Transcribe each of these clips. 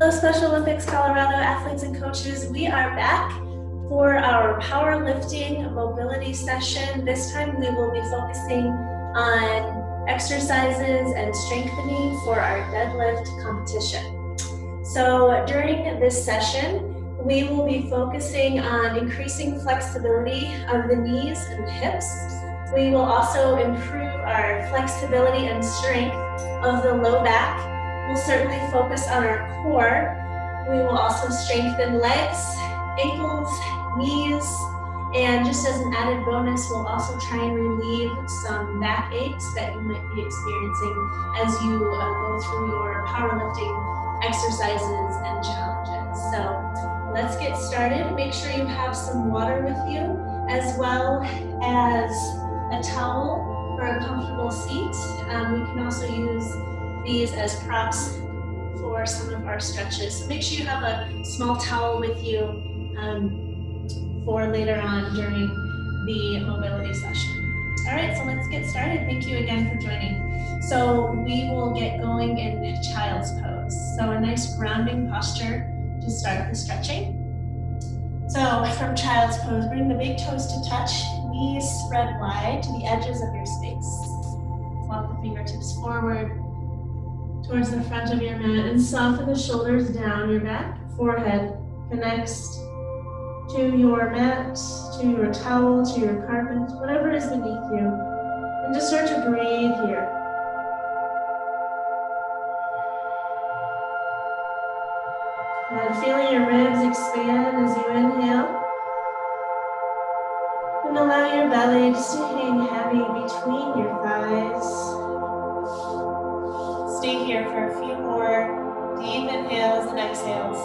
Hello, Special Olympics Colorado athletes and coaches. We are back for our powerlifting mobility session. This time we will be focusing on exercises and strengthening for our deadlift competition. So during this session, we will be focusing on increasing flexibility of the knees and hips. We will also improve our flexibility and strength of the low back. We'll certainly focus on our core. We will also strengthen legs, ankles, knees, and just as an added bonus, we'll also try and relieve some back aches that you might be experiencing as you go through your powerlifting exercises and challenges. So let's get started. Make sure you have some water with you, as well as a towel for a comfortable seat. We can also use these as props for some of our stretches. So make sure you have a small towel with you for later on during the mobility session. All right, so let's get started. Thank you again for joining. So we will get going in child's pose. So a nice grounding posture to start the stretching. So from child's pose, bring the big toes to touch, knees spread wide to the edges of your space. Walk the fingertips forward towards the front of your mat and soften the shoulders down your back. Forehead connects to your mat, to your towel, to your carpet, whatever is beneath you. And just start to breathe here. And feeling your ribs expand as you inhale. And allow your belly just to hang heavy between your thighs. Stay here for a few more deep inhales and exhales.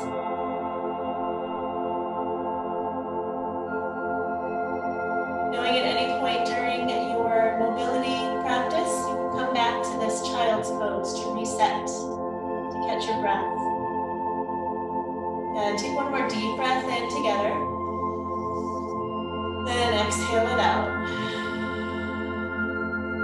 Knowing at any point during your mobility practice, you can come back to this child's pose to reset, to catch your breath. And take one more deep breath in together. Then exhale it out.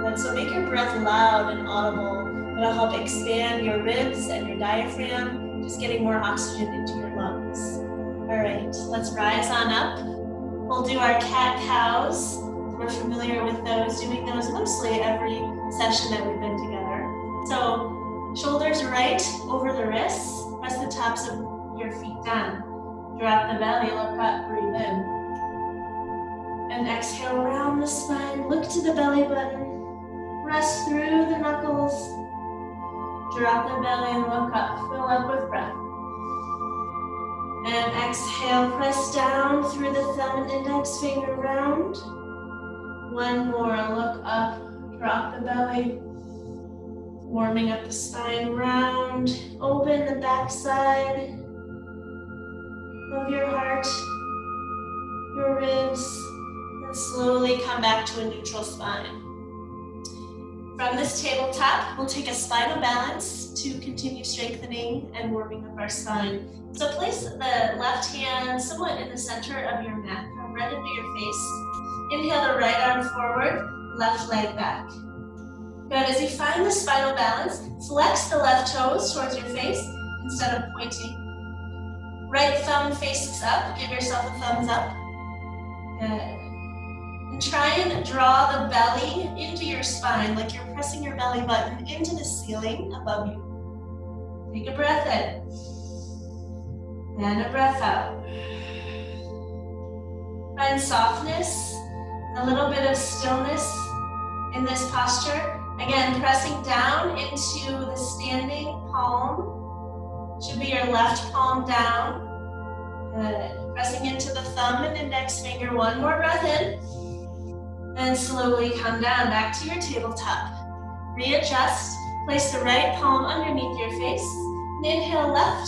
And so make your breath loud and audible. It'll help expand your ribs and your diaphragm, just getting more oxygen into your lungs. All right, let's rise on up. We'll do our cat-cows. We're familiar with those, doing those mostly every session that we've been together. So shoulders right over the wrists. Press the tops of your feet down. Drop the belly, look up, breathe in. And exhale, round the spine, look to the belly button. Press through the knuckles. Drop the belly and look up. Fill up with breath. And exhale, press down through the thumb and index finger round. One more, look up, drop the belly. Warming up the spine round. Open the back side of your heart, your ribs, and slowly come back to a neutral spine. From this tabletop, we'll take a spinal balance to continue strengthening and warming up our spine. So place the left hand somewhat in the center of your mat, come right into your face. Inhale the right arm forward, left leg back. Good, as you find the spinal balance, flex the left toes towards your face instead of pointing. Right thumb faces up, give yourself a thumbs up. Good. And try and draw the belly into your spine, like you're pressing your belly button into the ceiling above you. Take a breath in. And a breath out. Find softness, a little bit of stillness in this posture. Again, pressing down into the standing palm. Should be your left palm down. Good. Pressing into the thumb and index finger. One more breath in. And slowly come down back to your tabletop. Readjust. Place the right palm underneath your face. And inhale left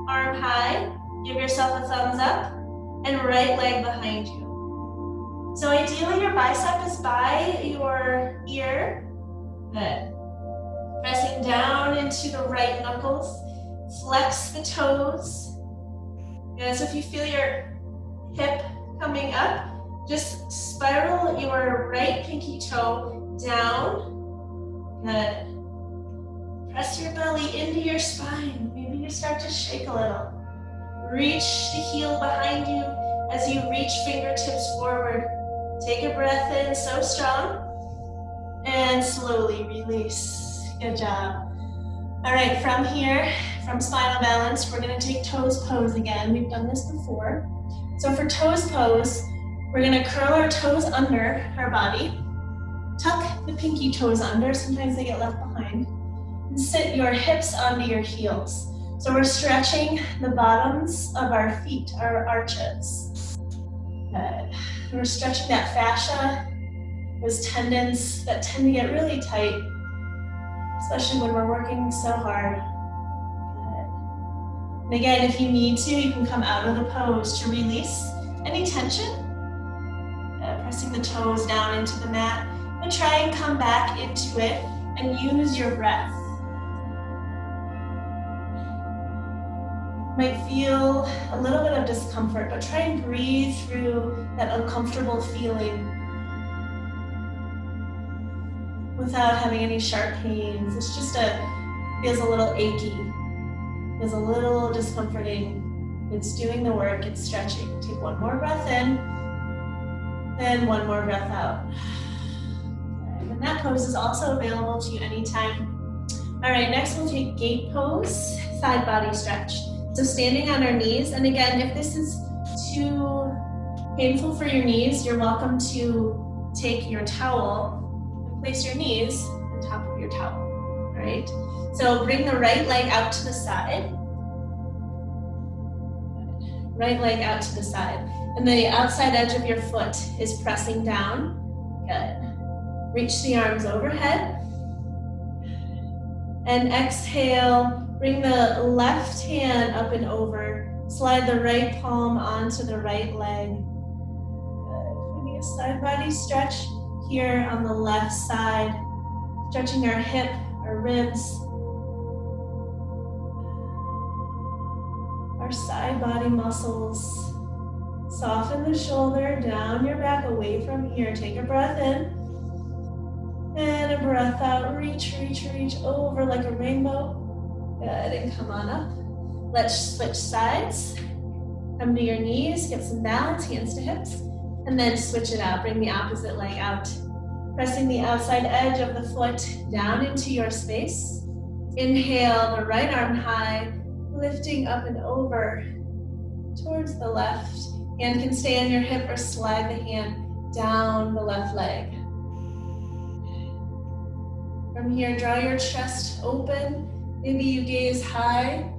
arm high. Give yourself a thumbs up. And right leg behind you. So ideally your bicep is by your ear. Good. Pressing down into the right knuckles. Flex the toes. Good. So if you feel your hip coming up, just spiral your right pinky toe down. Good. Press your belly into your spine. Maybe maybe start to shake a little. Reach the heel behind you as you reach fingertips forward. Take a breath in, so strong. And slowly release. Good job. All right, from here, from spinal balance, we're gonna take toes pose again. We've done this before. So for toes pose, we're gonna curl our toes under our body. Tuck the pinky toes under, sometimes they get left behind. And sit your hips onto your heels. So we're stretching the bottoms of our feet, our arches. Good. We're stretching that fascia, those tendons that tend to get really tight, especially when we're working so hard. Good. And again, if you need to, you can come out of the pose to release any tension. Pressing the toes down into the mat, and try and come back into it and use your breath. Might feel a little bit of discomfort, but try and breathe through that uncomfortable feeling without having any sharp pains. It's just feels a little achy, feels a little discomforting. It's doing the work, it's stretching. Take one more breath in, and one more breath out. And that pose is also available to you anytime. All right, next we'll take gate pose, side body stretch. So standing on our knees, and again, if this is too painful for your knees, you're welcome to take your towel and place your knees on top of your towel, all right? So bring the right leg out to the side. Right leg out to the side. And the outside edge of your foot is pressing down. Good. Reach the arms overhead. And exhale. Bring the left hand up and over. Slide the right palm onto the right leg. Good. Finding a side body stretch here on the left side. Stretching our hip, our ribs. Our side body muscles. Soften the shoulder, down your back, away from here. Take a breath in. And a breath out. Reach, reach, reach over like a rainbow. Good, and come on up. Let's switch sides. Come to your knees, get some balance, hands to hips. And then switch it out, bring the opposite leg out. Pressing the outside edge of the foot down into your space. Inhale, the right arm high, lifting up and over towards the left. Hand can stay on your hip or slide the hand down the left leg. From here, draw your chest open. Maybe you gaze high.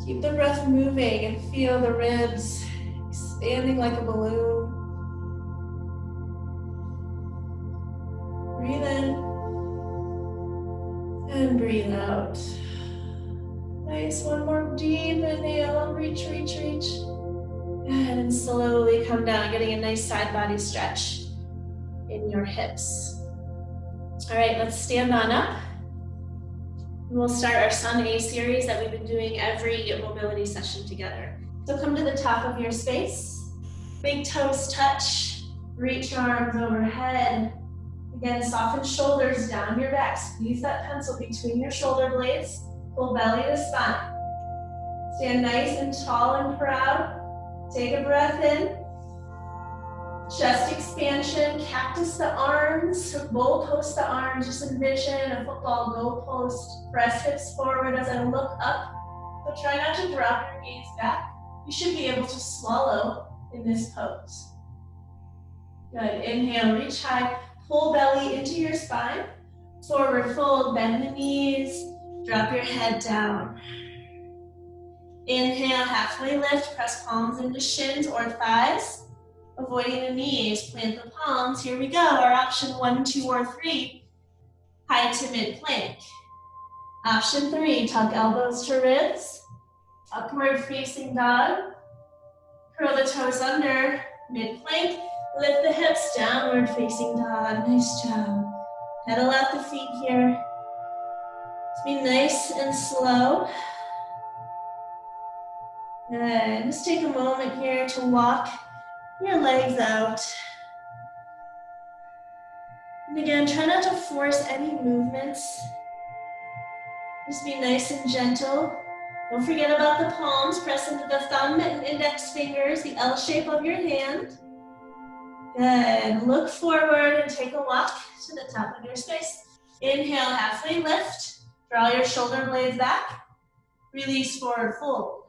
Keep the breath moving and feel the ribs expanding like a balloon. Breathe in and breathe out. Nice, one more deep inhale. Reach, reach, reach. And slowly come down, getting a nice side body stretch in your hips. All right, let's stand on up. And we'll start our Sun A series that we've been doing every mobility session together. So come to the top of your space. Big toes touch. Reach your arms overhead. Again, soften shoulders down your back. Squeeze that pencil between your shoulder blades. Pull belly to spine. Stand nice and tall and proud. Take a breath in. Chest expansion, cactus the arms, goal post the arms. Just envision a football goal post. Press hips forward as I look up. But try not to drop your gaze back. You should be able to swallow in this pose. Good, inhale, reach high. Pull belly into your spine. Forward fold, bend the knees. Drop your head down. Inhale, halfway lift. Press palms into shins or thighs. Avoiding the knees, plant the palms. Here we go, our option 1, 2, or 3. High to mid plank. Option 3, tuck elbows to ribs. Upward facing dog. Curl the toes under, mid plank. Lift the hips, downward facing dog. Nice job. Pedal out the feet here. Just be nice and slow. Good. Just take a moment here to walk your legs out. And again, try not to force any movements. Just be nice and gentle. Don't forget about the palms. Press into the thumb and index fingers, the L shape of your hand. Good. Look forward and take a walk to the top of your space. Inhale, halfway lift. Draw your shoulder blades back. Release, forward fold.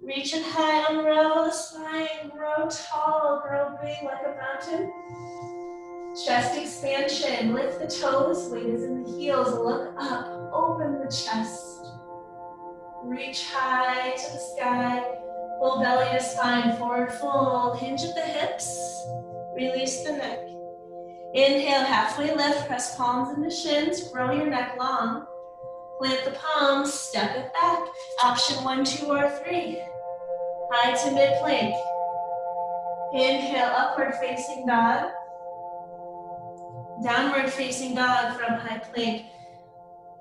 Reach it high, unravel the spine. Grow tall, grow big like a mountain. Chest expansion. Lift the toes. Weight is in the heels. Look up. Open the chest. Reach high to the sky. Pull belly to spine. Forward fold. Hinge at the hips. Release the neck. Inhale, halfway lift. Press palms into shins. Grow your neck long. Plant the palms. Step it back. Option 1, 2, or 3. High to mid plank. Inhale, upward facing dog. Downward facing dog from high plank.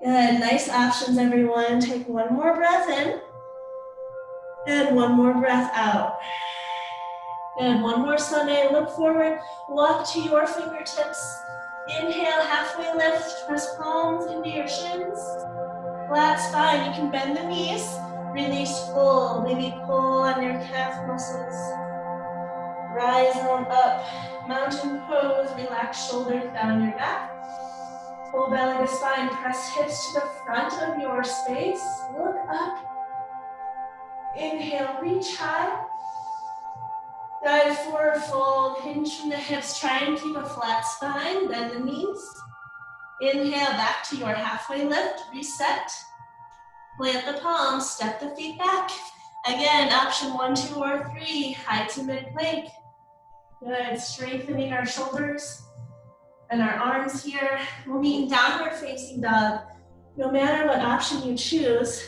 Good, nice options everyone. Take one more breath in. And one more breath out. Good, one more Sunday. Look forward, walk to your fingertips. Inhale, halfway lift. Press palms into your shins. Flat spine, you can bend the knees. Release, fold, maybe pull on your calf muscles. Rise on up, mountain pose, relax shoulders down your back. Pull belly to spine, press hips to the front of your space. Look up. Inhale, reach high. Dive forward, fold, hinge from the hips. Try and keep a flat spine, bend the knees. Inhale, back to your halfway lift, reset. Plant the palms, step the feet back. Again, option 1, 2, or 3, high to mid plank. Good, strengthening our shoulders and our arms here. We'll meet in downward facing dog. No matter what option you choose,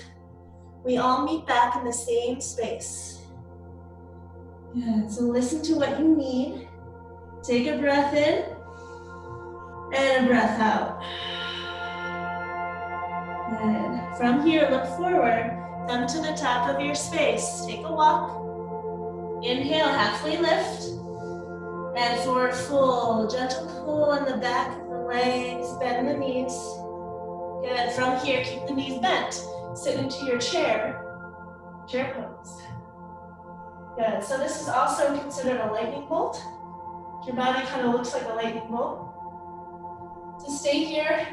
we all meet back in the same space. Good, so listen to what you need. Take a breath in and a breath out. Good. From here, look forward, come to the top of your space. Take a walk. Inhale, halfway lift. And forward fold. Gentle pull on the back of the legs, bend the knees. Good. From here, keep the knees bent. Sit into your chair pose. Good. So this is also considered a lightning bolt. Your body kind of looks like a lightning bolt. To stay here,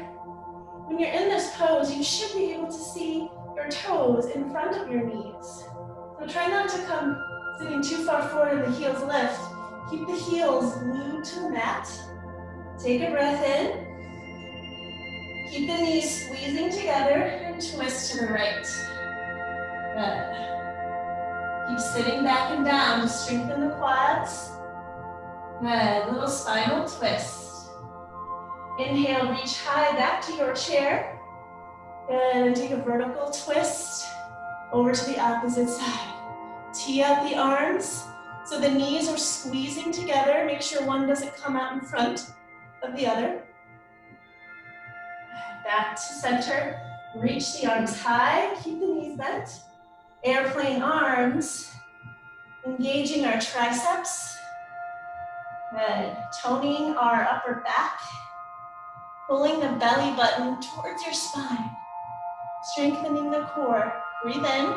when you're in this pose, you should be able to see your toes in front of your knees. So try not to come sitting too far forward and the heels lift. Keep the heels glued to the mat. Take a breath in. Keep the knees squeezing together and twist to the right. Good. Keep sitting back and down to strengthen the quads. Good. Little spinal twist. Inhale, reach high back to your chair. Good, and take a vertical twist over to the opposite side. Tee out the arms so the knees are squeezing together. Make sure one doesn't come out in front of the other. Back to center. Reach the arms high, keep the knees bent. Airplane arms, engaging our triceps. Good, toning our upper back. Pulling the belly button towards your spine. Strengthening the core. Breathe in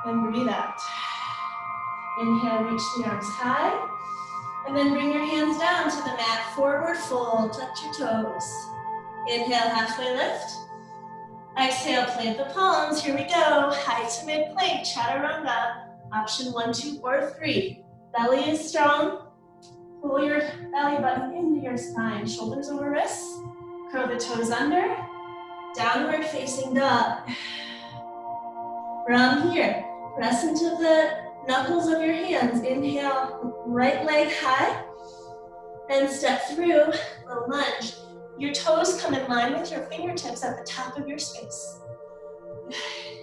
and breathe out. Inhale, reach the arms high. And then bring your hands down to the mat. Forward fold, touch your toes. Inhale, halfway lift. Exhale, plant the palms. Here we go. High to mid plank, chaturanga. Option 1, 2, or 3. Belly is strong. Pull your belly button into your spine. Shoulders over wrists. Curl the toes under. Downward facing dog. From here, press into the knuckles of your hands. Inhale, right leg high. And step through a lunge. Your toes come in line with your fingertips at the top of your space.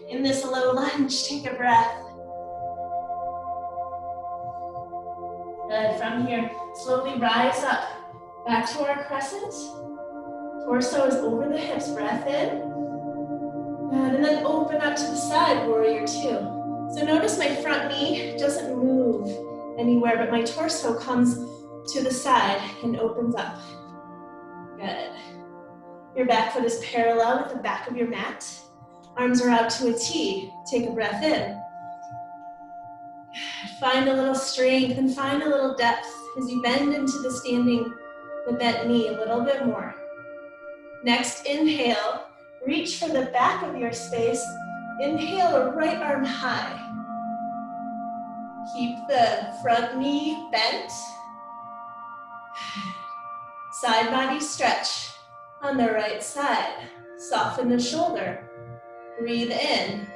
In this low lunge, take a breath. Good. From here, slowly rise up. Back to our crescent. Torso is over the hips. Breath in. Good. And then open up to the side, warrior 2. So notice my front knee doesn't move anywhere, but my torso comes to the side and opens up. Good. Your back foot is parallel with the back of your mat. Arms are out to a T. Take a breath in. Find a little strength and find a little depth as you bend into the bent knee a little bit more. Next, inhale. Reach for the back of your space. Inhale, right arm high. Keep the front knee bent. Side body stretch on the right side. Soften the shoulder. Breathe in.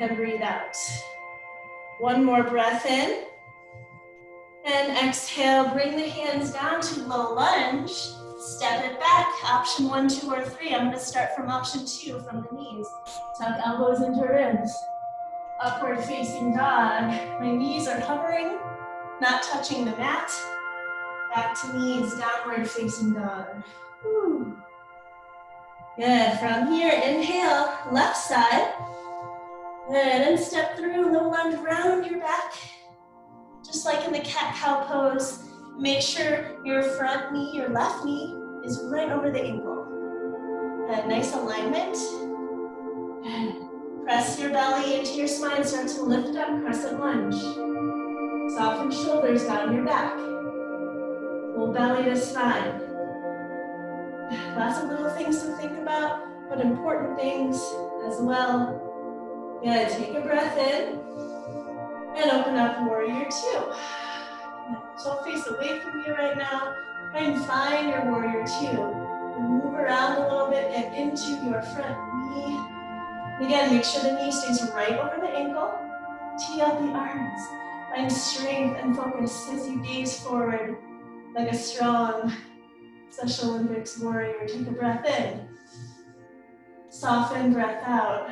And breathe out. One more breath in. And exhale, bring the hands down to low lunge. Step it back, option 1, 2, or 3. I'm gonna start from option 2, from the knees. Tuck elbows into ribs. Upward facing dog. My knees are hovering, not touching the mat. Back to knees, downward facing dog. Woo. Good, from here, inhale, left side. Good, and step through, low lunge, round your back. Just like in the cat-cow pose, make sure your front knee, your left knee, is right over the ankle. Good, nice alignment. Good. Press your belly into your spine, start to lift up, crescent lunge. Soften shoulders down your back. Full belly to spine. Lots of little things to think about, but important things as well. Good, take a breath in. And open up, warrior 2. Don't face away from you right now. Try and find your warrior 2. Move around a little bit and into your front knee. And again, make sure the knee stays right over the ankle. Tee up the arms. Find strength and focus as you gaze forward like a strong Special Olympics warrior. Take a breath in. Soften, breath out.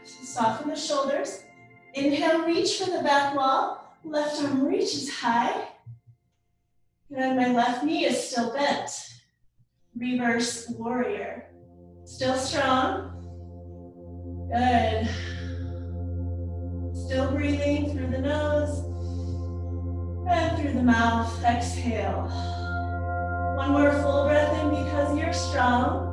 Soften the shoulders. Inhale, reach for the back wall. Left arm reaches high. And my left knee is still bent. Reverse warrior. Still strong. Good. Still breathing through the nose and through the mouth. Exhale. One more full breath in because you're strong.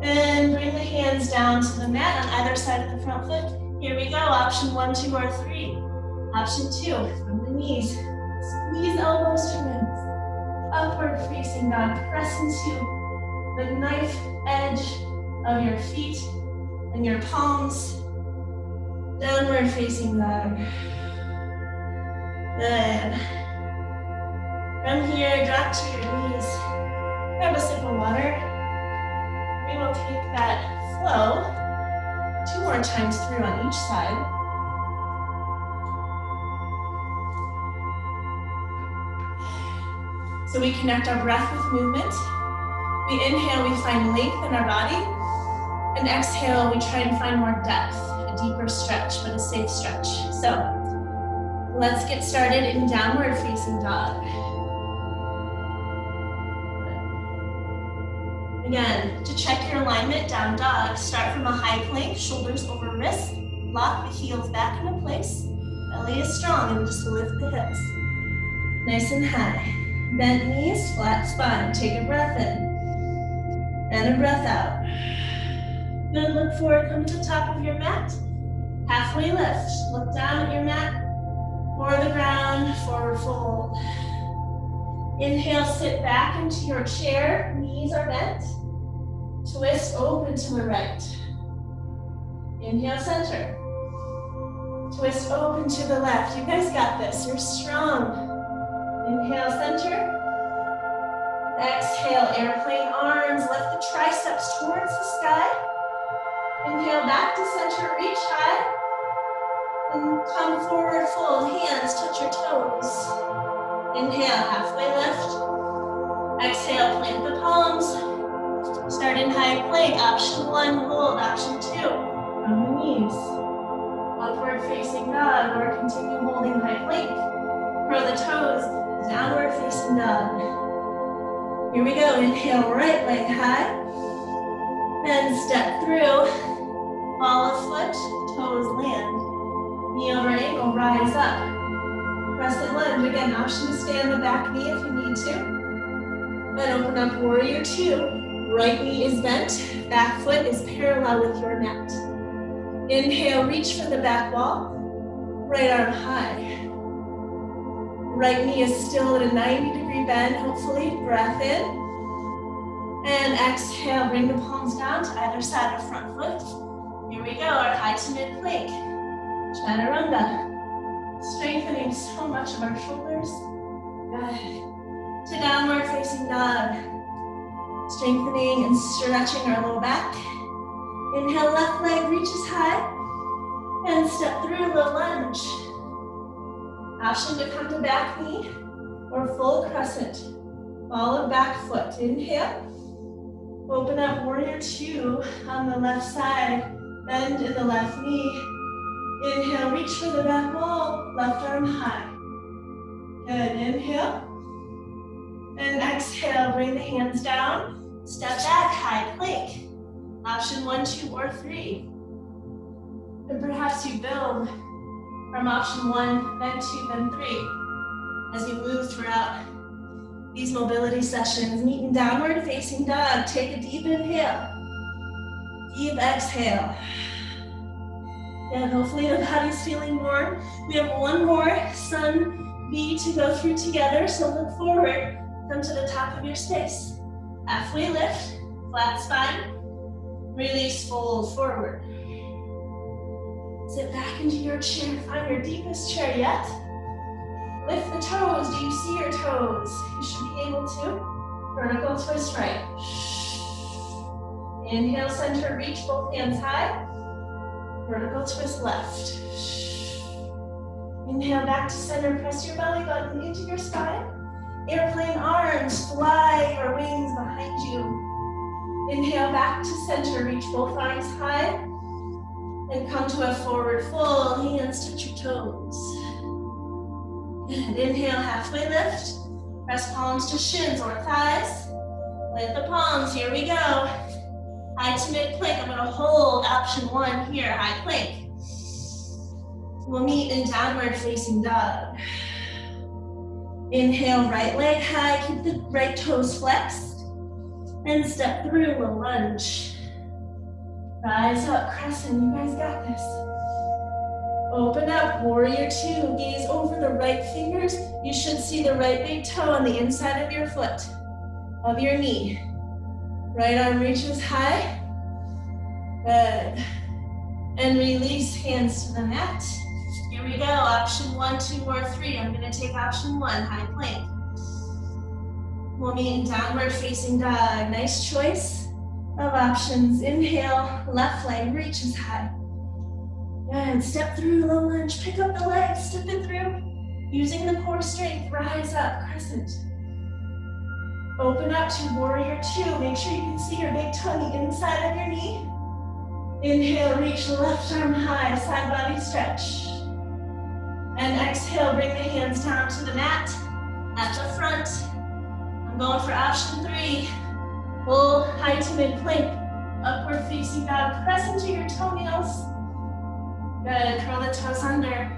And bring the hands down to the mat on either side of the front foot. Here we go, option 1, 2, or 3. Option 2, from the knees. Squeeze elbows to ribs. Upward facing dog. Press into the knife edge of your feet and your palms. Downward facing dog. Good. From here, drop to your knees. Grab a sip of water. We will take that flow 2 more times through on each side. So we connect our breath with movement. We inhale, we find length in our body. And exhale, we try and find more depth, a deeper stretch, but a safe stretch. So let's get started in downward facing dog. Again, to check your alignment, down dog, start from a high plank, shoulders over wrists, lock the heels back into place, belly is strong, and just lift the hips. Nice and high. Bent knees, flat spine. Take a breath in, and a breath out. Good, look forward, come to the top of your mat. Halfway lift, look down at your mat, or the ground, forward fold. Inhale, sit back into your chair, knees are bent. Twist open to the right. Inhale, center. Twist open to the left. You guys got this, you're strong. Inhale, center. Exhale, airplane arms. Lift the triceps towards the sky. Inhale, back to center, reach high. And come forward, fold, hands, touch your toes. Inhale, halfway lift. Exhale, plant the palms. Start in high plank. Option 1, hold. Option 2, from the knees. Upward facing dog, or continue holding high plank. Curl the toes, downward facing dog. Here we go. Inhale, right leg high. And step through. Ball of foot, toes land. Knee over ankle, rise up. Crescent lunge, again, option to stay on the back knee if you need to. And open up, warrior two. Right knee is bent, back foot is parallel with your mat. Inhale, reach for the back wall. Right arm high. Right knee is still at a 90-degree bend, hopefully. Breath in. And exhale, bring the palms down to either side of front foot. Here we go, our high to mid plank. Chaturanga. Strengthening so much of our shoulders. Good. To downward facing dog. Strengthening and stretching our low back. Inhale, left leg reaches high. And step through low lunge. Option to come to back knee or full crescent. Follow back foot. Inhale. Open up, warrior two on the left side. Bend in the left knee. Inhale, reach for the back wall. Left arm high. Good, inhale. And exhale, bring the hands down. Step back, high plank. Option 1, 2, or 3. And perhaps you build from option 1, then 2, then 3. As you move throughout these mobility sessions, meet in downward facing dog. Take a deep inhale. Deep exhale. And hopefully the body's feeling warm. We have one more sun V to go through together, so look forward. Come to the top of your space. Halfway lift, flat spine. Release, fold forward. Sit back into your chair. Find your deepest chair yet. Lift the toes. Do you see your toes? You should be able to. Vertical twist right. Inhale, center, reach both hands high. Vertical twist left. Inhale, back to center. Press your belly button into your spine. Airplane arms, fly your wings behind you. Inhale, back to center. Reach both arms high. And come to a forward fold. Hands touch your toes. And inhale, halfway lift. Press palms to shins or thighs. Lift the palms, here we go. High to mid plank, I'm gonna hold option 1 here, high plank. We'll meet in downward facing dog. Inhale, right leg high, keep the right toes flexed. And step through, low lunge. Rise up, crescent, you guys got this. Open up, warrior two, gaze over the right fingers. You should see the right big toe on the inside of your foot, of your knee. Right arm reaches high. Good. And release, hands to the mat. Here we go, option 1, 2, or 3. I'm gonna take option 1, high plank. We'll meet in downward facing dog. Nice choice of options. Inhale, left leg reaches high. Good, step through, low lunge, pick up the legs, step it through. Using the core strength, rise up, crescent. Open up to warrior two. Make sure you can see your big toe on the inside of your knee. Inhale, reach left arm high, side body stretch. And exhale, bring the hands down to the mat, at the front. I'm going for option 3. Full high to mid plank, upward facing dog. Press into your toenails. Good, curl the toes under.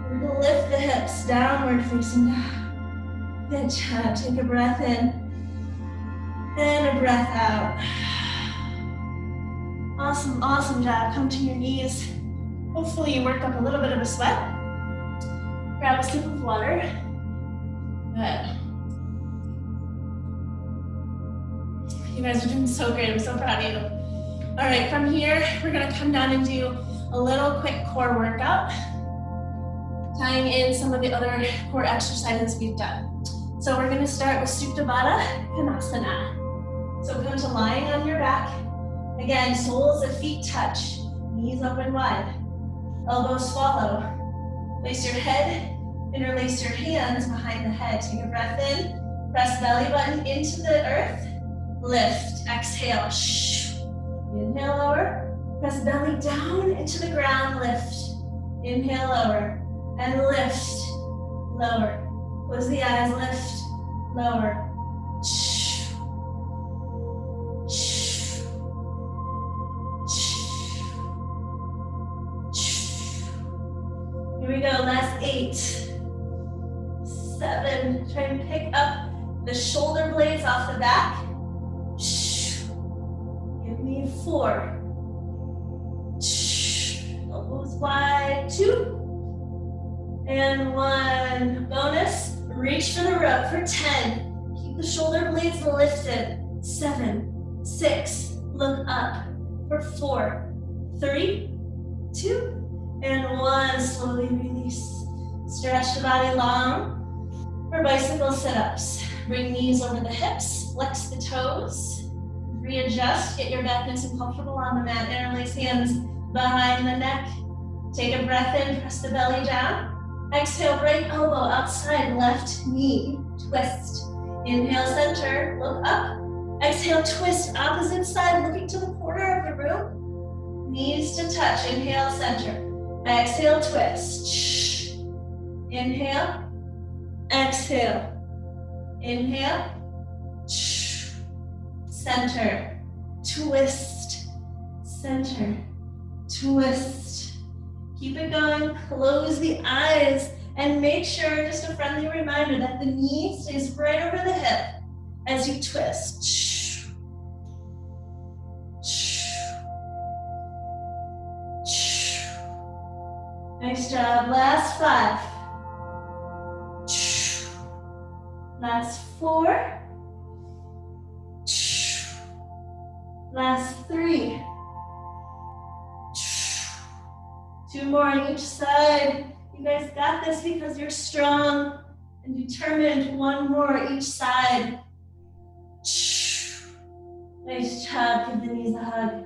We're gonna lift the hips, downward facing dog. Good job, take a breath in. And a breath out. Awesome, awesome job. Come to your knees. Hopefully you worked up a little bit of a sweat. Grab a sip of water. Good. You guys are doing so great. I'm so proud of you. All right, from here, we're gonna come down and do a little quick core workout, tying in some of the other core exercises we've done. So we're gonna start with Supta Baddha Konasana. So come to lying on your back. Again, soles of feet touch, knees open wide, elbows follow. Place your head, interlace your hands behind the head. Take a breath in, press belly button into the earth, lift, exhale, inhale, lower. Press belly down into the ground, lift. Inhale, lower, and lift, lower. Close the eyes, lift, lower. Here we go, last 8, 7. Try and pick up the shoulder blades off the back. Give me 4. Elbows wide, 2. And 1. Bonus, reach for the rope for 10. Keep the shoulder blades lifted. 7, 6, look up for 4, 3, 2, and 1. Slowly release. Stretch the body long for bicycle sit-ups. Bring knees over the hips, flex the toes, readjust, get your back nice and comfortable on the mat. Interlace hands behind the neck. Take a breath in, press the belly down. Exhale, right elbow outside, left knee, twist. Inhale, center, look up. Exhale, twist, opposite side, looking to the corner of the room. Knees to touch, inhale, center. Exhale, twist. Inhale, exhale. Inhale, center, twist, center, twist. Keep it going, close the eyes, and make sure, just a friendly reminder, that the knee stays right over the hip as you twist. Nice job, last 5. Last 4. Last 3. 2 more on each side. You guys got this because you're strong and determined. 1 more each side. Nice job. Give the knees a hug.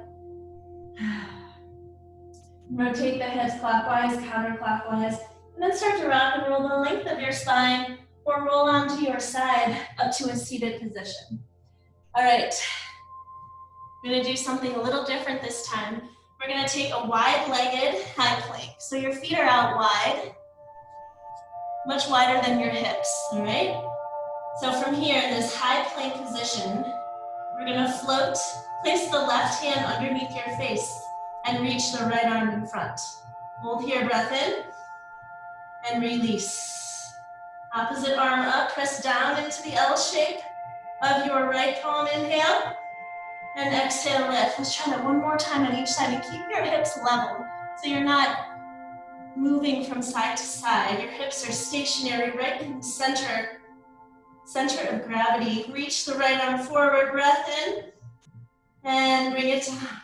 Rotate the hips clockwise, counterclockwise, and then start to rock and roll the length of your spine or roll onto your side up to a seated position. All right, we're gonna do something a little different this time. We're gonna take a wide-legged high plank. So your feet are out wide, much wider than your hips, all right? So from here, in this high plank position, we're gonna float, place the left hand underneath your face and reach the right arm in front. Hold here, breath in, and release. Opposite arm up, press down into the L shape of your right palm, inhale, and exhale, lift. Let's try that one more time on each side, and keep your hips level so you're not moving from side to side. Your hips are stationary right in the center of gravity. Reach the right arm forward, breath in, and bring it down.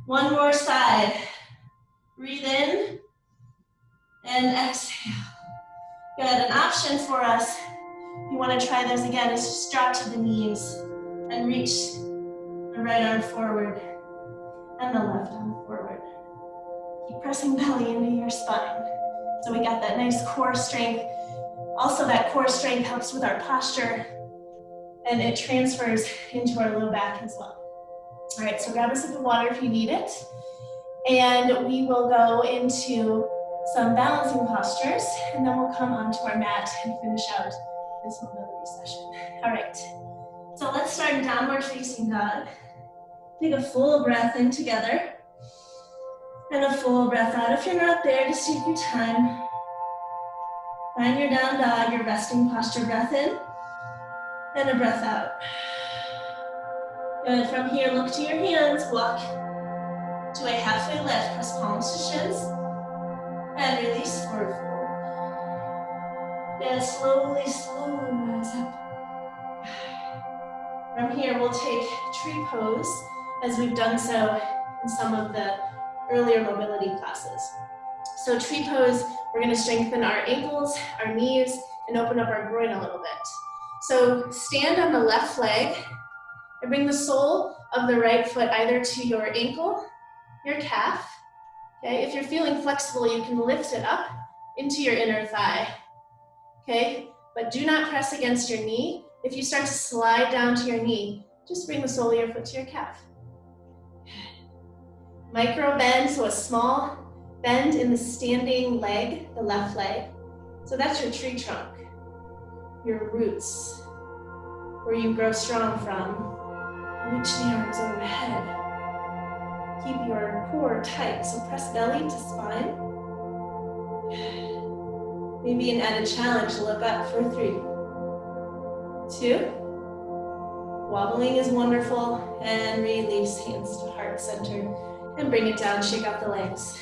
One more side. Breathe in and exhale. Good. An option for us, if you want to try those again, is just drop to the knees and reach the right arm forward and the left arm forward. Keep pressing belly into your spine. So we got that nice core strength. Also, that core strength helps with our posture, and it transfers into our low back as well. All right, so grab a sip of water if you need it. And we will go into some balancing postures, and then we'll come onto our mat and finish out this mobility session. All right, so let's start in downward facing dog. Take a full breath in together, and a full breath out. If you're not there, just take your time. Find your down dog, your resting posture. Breath in, and a breath out. Good. From here, look to your hands, walk to a halfway lift, press palms to shins, and release forward fold. And slowly, slowly rise up. From here, we'll take tree pose, as we've done so in some of the earlier mobility classes. So tree pose, we're gonna strengthen our ankles, our knees, and open up our groin a little bit. So stand on the left leg, and bring the sole of the right foot either to your ankle, your calf. Okay, if you're feeling flexible, you can lift it up into your inner thigh. Okay, but do not press against your knee. If you start to slide down to your knee, just bring the sole of your foot to your calf. Micro bend, so a small bend in the standing leg, the left leg. So that's your tree trunk, your roots, where you grow strong from. Reach the arms overhead. Keep your core tight, so press belly to spine. Maybe an added challenge, look up for 3, 2. Wobbling is wonderful. And release, hands to heart center. And bring it down, shake out the legs.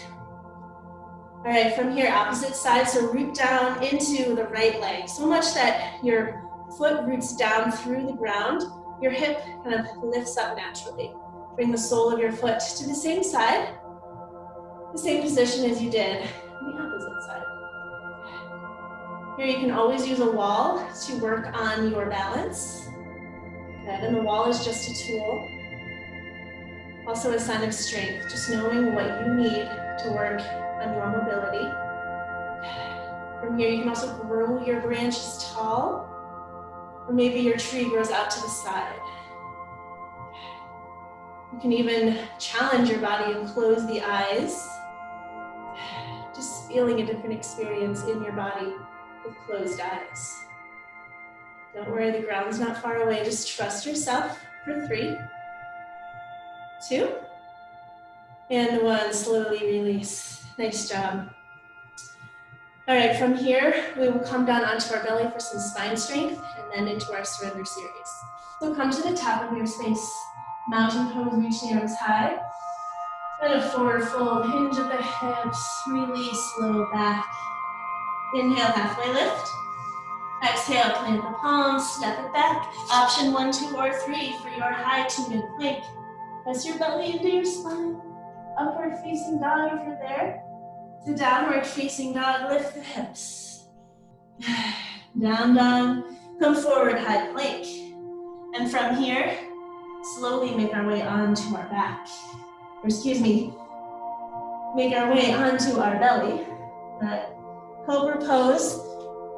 All right, from here, opposite side, so root down into the right leg. So much that your foot roots down through the ground, your hip kind of lifts up naturally. Bring the sole of your foot to the same side, the same position as you did on the opposite side. Here you can always use a wall to work on your balance. Good, and the wall is just a tool. Also a sign of strength, just knowing what you need to work on your mobility. From here, you can also grow your branches tall, or maybe your tree grows out to the side. You can even challenge your body and close the eyes. Just feeling a different experience in your body with closed eyes. Don't worry, the ground's not far away. Just trust yourself for 3, 2, and 1. Slowly release. Nice job. All right, from here, we will come down onto our belly for some spine strength and then into our surrender series. So come to the top of your space. Mountain pose, reach the arms high. And a forward fold, hinge at the hips, release, low back. Inhale, halfway lift. Exhale, plant the palms, step it back. Option 1, 2, or 3 for your high to mid plank. Press your belly into your spine. Upward facing dog if you're there. To downward facing dog, lift the hips. Down dog, come forward, high plank. And from here, slowly make our way onto our back. Or excuse me, make our way onto our belly. Good. Cobra pose.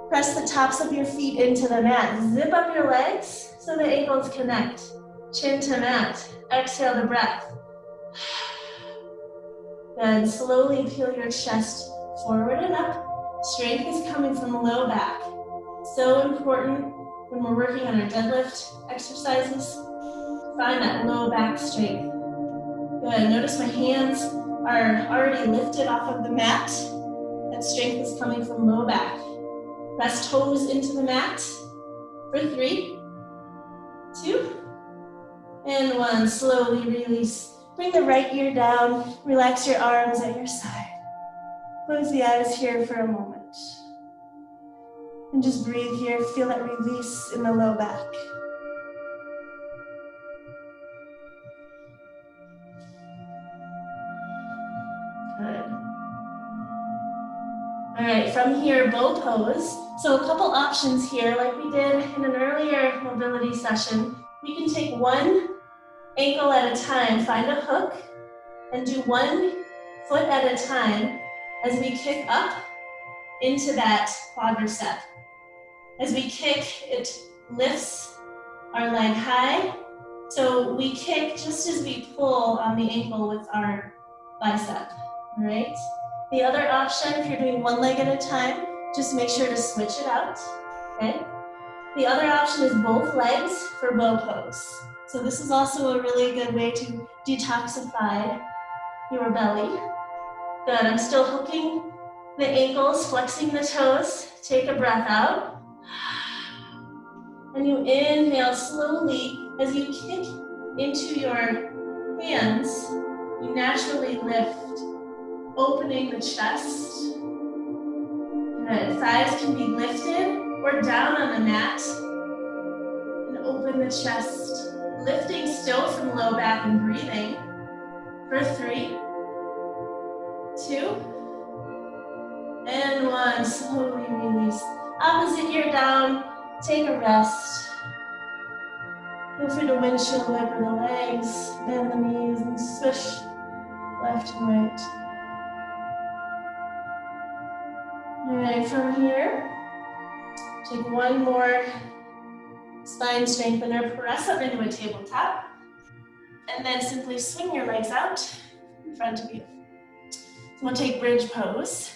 Press the tops of your feet into the mat. Zip up your legs so the ankles connect. Chin to mat. Exhale the breath. Then slowly peel your chest forward and up. Strength is coming from the low back. So important when we're working on our deadlift exercises. Find that low back strength. Good. Notice my hands are already lifted off of the mat. That strength is coming from low back. Press toes into the mat for 3, 2, and 1. Slowly release. Bring the right ear down. Relax your arms at your side. Close the eyes here for a moment. And just breathe here. Feel that release in the low back. Good. All right, from here, bow pose. So a couple options here, like we did in an earlier mobility session. We can take one ankle at a time, find a hook, and do 1 foot at a time as we kick up into that quadricep. As we kick, it lifts our leg high. So we kick just as we pull on the ankle with our bicep, all right? The other option, if you're doing 1 leg at a time, just make sure to switch it out, okay? The other option is both legs for bow pose. So this is also a really good way to detoxify your belly. Good, I'm still hooking the ankles, flexing the toes. Take a breath out. And you inhale slowly as you kick into your hands. You naturally lift, opening the chest. Good, thighs can be lifted or down on the mat. And open the chest. Lifting still from low back and breathing for 3, 2, and 1. Slowly release. Opposite ear down. Take a rest. Feel free to windshield wiper the legs, bend the knees, and swish left and right. All right, from here, take 1 more spine strengthener, press up into a tabletop, and then simply swing your legs out in front of you. So we'll take bridge pose.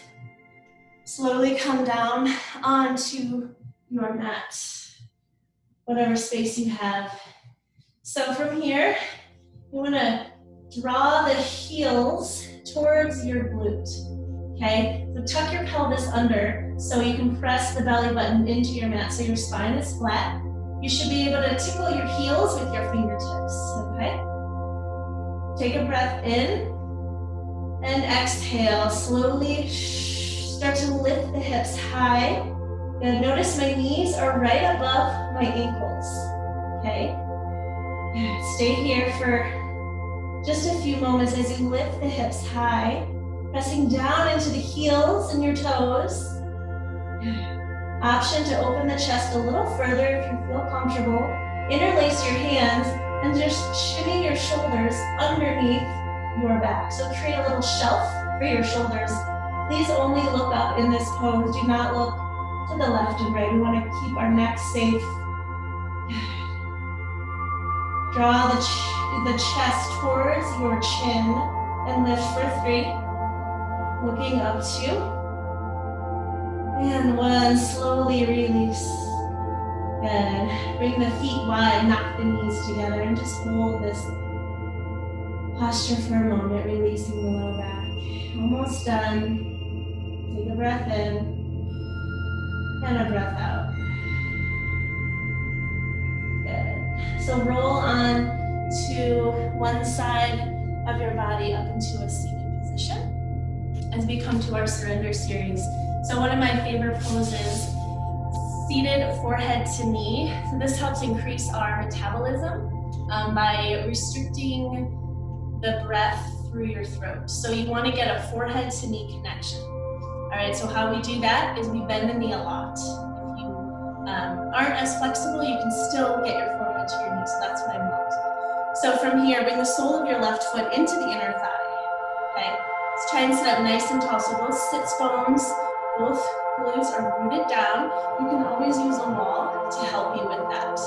Slowly come down onto your mat, whatever space you have. So from here, you want to draw the heels towards your glute, okay? So tuck your pelvis under so you can press the belly button into your mat so your spine is flat. You should be able to tickle your heels with your fingertips, okay? Take a breath in and exhale. Slowly start to lift the hips high. And notice my knees are right above my ankles, okay? Stay here for just a few moments as you lift the hips high, pressing down into the heels and your toes. Option to open the chest a little further if you feel comfortable. Interlace your hands and just shimmy your shoulders underneath your back. So create a little shelf for your shoulders. Please only look up in this pose. Do not look to the left and right. We want to keep our neck safe. Draw the chest towards your chin and lift for 3. Looking up 2. And 1, slowly release. Good. Bring the feet wide, knock the knees together, and just hold this posture for a moment, releasing the low back. Almost done. Take a breath in and a breath out. Good. So roll on to one side of your body up into a seated position as we come to our surrender series. So one of my favorite poses, seated forehead to knee. So this helps increase our metabolism by restricting the breath through your throat. So you want to get a forehead to knee connection. All right, so how we do that is we bend the knee a lot. If you aren't as flexible, you can still get your forehead to your knee, so that's what I want. So from here, bring the sole of your left foot into the inner thigh, okay? Let's try and sit up nice and tall. So both sits bones, both glutes are rooted down. You can always use a wall to help you with that.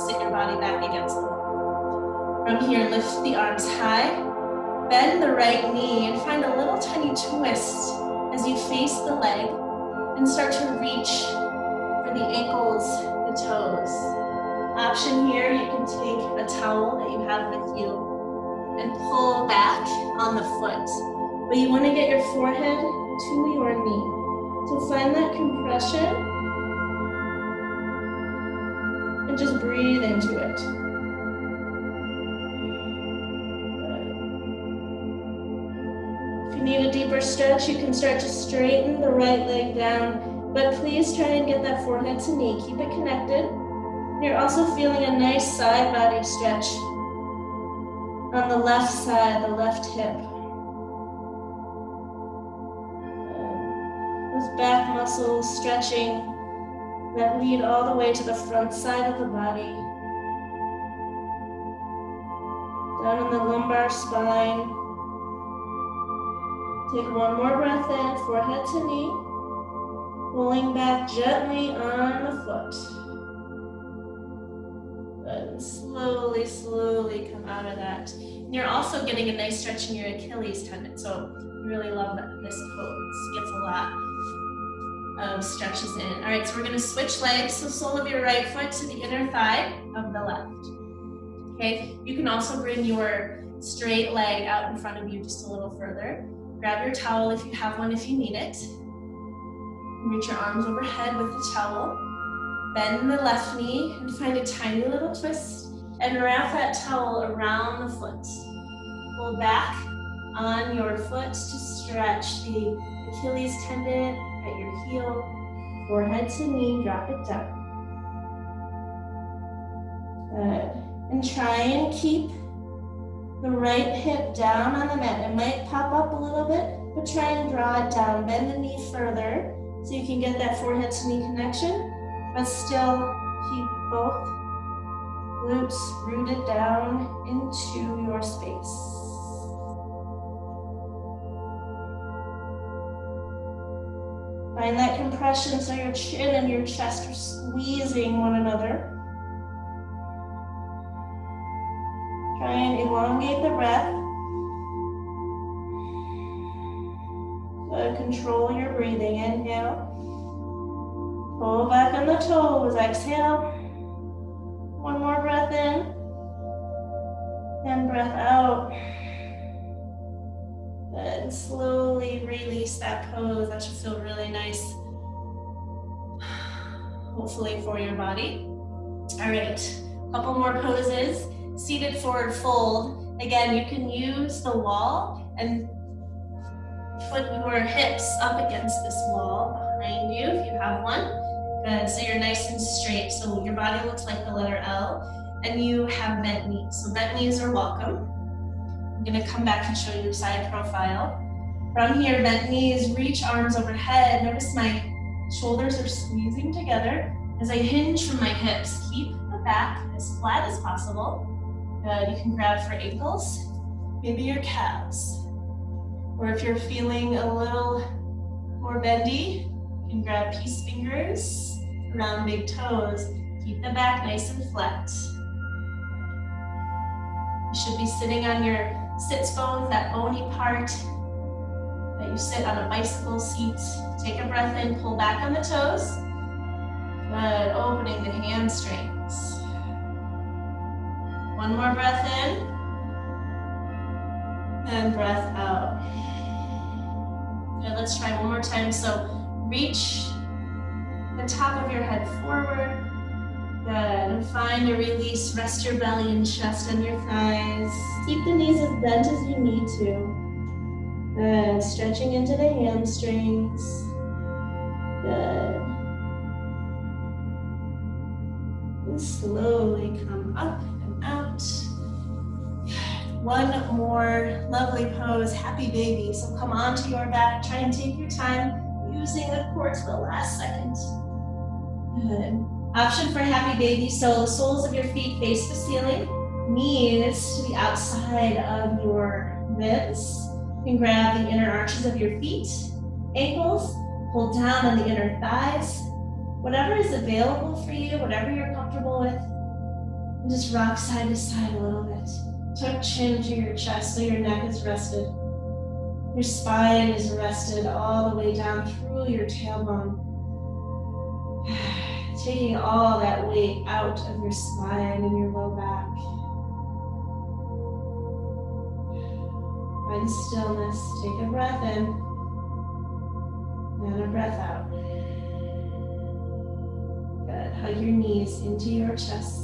Sit your body back against the wall. From here, lift the arms high, bend the right knee, and find a little tiny twist as you face the leg and start to reach for the ankles, the toes. Option here, you can take a towel that you have with you and pull back on the foot. But you want to get your forehead to your knee. So find that compression and just breathe into it. If you need a deeper stretch, you can start to straighten the right leg down, but please try and get that forehead to knee. Keep it connected. You're also feeling a nice side body stretch on the left side, the left hip. Those back muscles stretching that lead all the way to the front side of the body. Down in the lumbar spine. Take one more breath in, forehead to knee. Pulling back gently on the foot. And slowly, slowly come out of that. And you're also getting a nice stretch in your Achilles tendon. So I really love this pose. Gets a lot of stretches in. All right, so we're gonna switch legs. So sole of your right foot to the inner thigh of the left. Okay, you can also bring your straight leg out in front of you just a little further. Grab your towel if you have one, if you need it. Reach your arms overhead with the towel. Bend the left knee and find a tiny little twist and wrap that towel around the foot. Pull back on your foot to stretch the Achilles tendon at your heel. Forehead to knee, drop it down. Good. And try and keep the right hip down on the mat. It might pop up a little bit, but try and draw it down. Bend the knee further so you can get that forehead to knee connection, but still keep both glutes rooted down into your space. Find that compression so your chin and your chest are squeezing one another. Try and elongate the breath. Good. Control your breathing. Inhale. Pull back on the toes. Exhale. One more breath in. And breath out. Good. Slowly release that pose. That should feel really nice, hopefully, for your body. All right, couple more poses. Seated forward fold. Again, you can use the wall and put your hips up against this wall behind you if you have one. Good, so you're nice and straight. So your body looks like the letter L, and you have bent knees. So bent knees are welcome. I'm gonna come back and show you side profile. From here, bent knees, reach arms overhead. Notice my shoulders are squeezing together as I hinge from my hips. Keep the back as flat as possible. Good, you can grab for ankles, maybe your calves. Or if you're feeling a little more bendy, you can grab peace fingers around big toes. Keep the back nice and flat. You should be sitting on your sits bones, that bony part that you sit on a bicycle seat. Take a breath in, pull back on the toes. Good, opening the hamstrings. One more breath in, and breath out. Good, let's try one more time. So reach the top of your head forward. Good, and find a release. Rest your belly and chest on your thighs. Keep the knees as bent as you need to. Good, stretching into the hamstrings. Good. And slowly come up and out. One more lovely pose, happy baby. So come onto your back, try and take your time using the core to the last second. Good. Option for happy baby, so soles of your feet face the ceiling, knees to the outside of your ribs. You can grab the inner arches of your feet, ankles, pull down on the inner thighs. Whatever is available for you, whatever you're comfortable with, and just rock side to side a little bit. Tuck chin to your chest so your neck is rested. Your spine is rested all the way down through your tailbone. Taking all that weight out of your spine and your low back. Find stillness. Take a breath in and a breath out. Good. Hug your knees into your chest.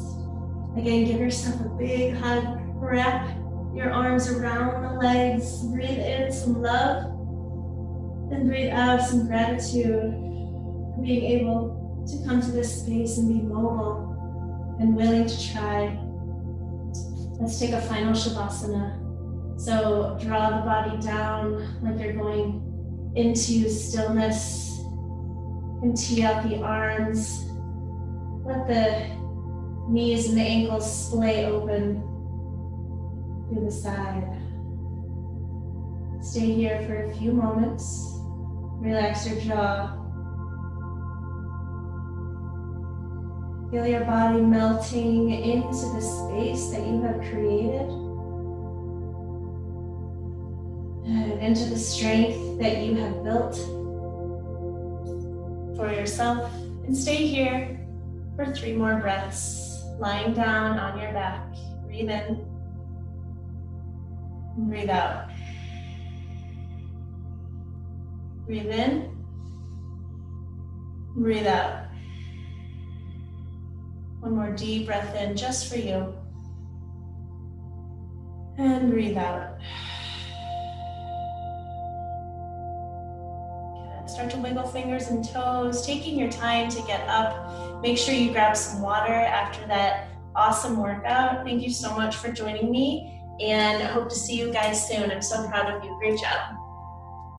Again, give yourself a big hug. Wrap your arms around the legs. Breathe in some love. And breathe out some gratitude for being able to come to this space and be mobile and willing to try. Let's take a final Shavasana. So draw the body down like you're going into stillness and tee out the arms. Let the knees and the ankles splay open to the side. Stay here for a few moments. Relax your jaw. Feel your body melting into the space that you have created. And into the strength that you have built for yourself. And stay here for 3 more breaths, lying down on your back. Breathe in, and breathe out. Breathe in, breathe out. One more deep breath in just for you. And breathe out. Good. Start to wiggle fingers and toes, taking your time to get up. Make sure you grab some water after that awesome workout. Thank you so much for joining me, and I hope to see you guys soon. I'm so proud of you. Great job.